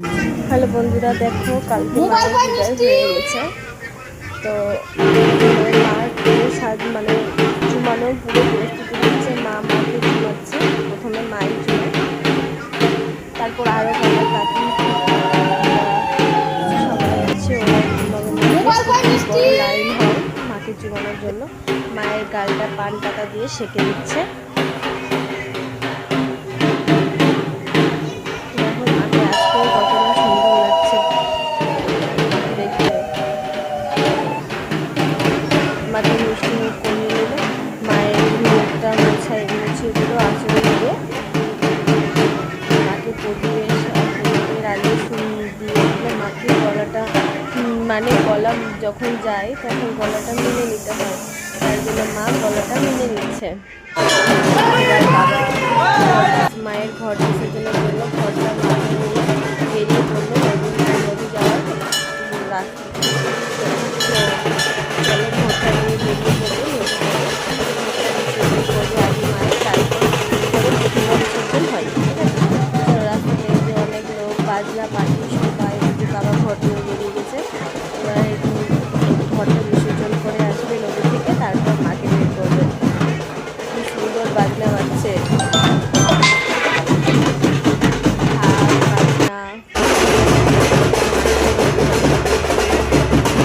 Hello বন্ধুরা, দেখো কালকে মায়ের বিদায় হয়ে গেছে। তো মার মানে চুমানোর পুরো পরিস্থিতি হচ্ছে, মাকে চুমাচ্ছে। প্রথমে মাই চুমে, তারপর আরও কাকি সবাই আছে, ওরা বড় লাইন হয় মাকে চুমানোর জন্য। মায়ের গালটা পান পাতা দিয়ে সেঁকে দিচ্ছে। মাকে মিষ্টি মুখ করিয়ে নিল, মায়ের মুখটা মুছিয়ে দিল আঁচড়ে দিয়ে, মাকে পরিয়ে এর আগে দিয়ে দিল। মাকে গলাটা মানে গলা যখন যায় তখন গলাটা মেনে নিতে হয়, তার জন্য মা গলাটা মেনে নিচ্ছে। মায়ের ঘর বিসর্জনের জন্য ঘরটা মাকে নিয়ে বেরিয়ে পড়লো নদী যাওয়ার রাস্তা। বাজনা পাখি সবাই বাবা ঘর নিয়ে বেরিয়ে গেছে। এবার ঘরটা বিসর্জন করে আসবে নদী থেকে, তারপর মাকে বের করবে। খুব সুন্দর বাজনা বাজছে,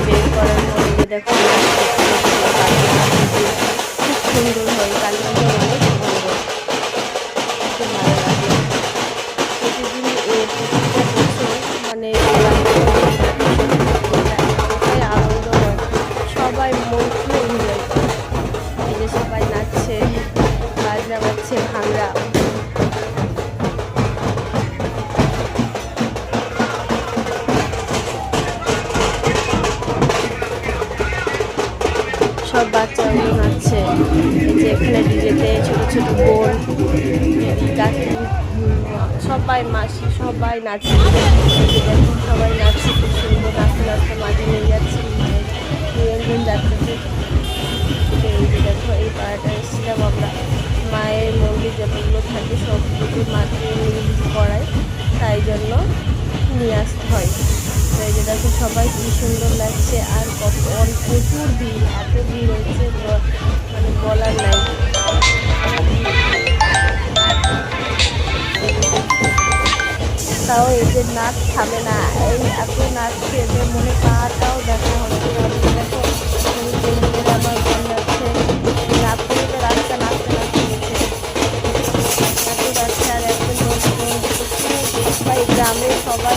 বের করার পরে দেখো খুব সুন্দর হয়। কালী পুজো অনেক সুন্দর, খুব ভালো লাগে। প্রতিদিন প্রতিটা বছর মানে আনন্দ হয়, সবাই মন খুলে এনজয় করে। এই যে সবাই নাচছে, বাজনা বাজছে, ভাঙরা। সব বাচ্চাগুলো নাচছে। এই যে এখানে ডিজেতে ছোটো ছোটো বোন, দিদি, কাকি, সবাই মাসি সবাই নাচছে। দেখো সবাই নাচছে, খুব সুন্দর নাচতে নাচতে মাঝে নিয়ে যাচ্ছে, নিরঞ্জন যাত্রাতে। এই যে দেখো এই পাড়াটা এসেছিলাম আমরা। মায়ের মন্দির যতগুলো থাকে সব কিছু মাকে করায়, তাই জন্য নিয়ে আসতে হয়। তো এই যে দেখো সবাই কি সুন্দর লাগছে, আর প্রচুর ভিড়, এত ভিড় হচ্ছে মানে বলার নাই। তাও এদের নাচ থামে না, এই এত নাচছে এদের মনে পাটাও দেখা হচ্ছে। দেখো আমার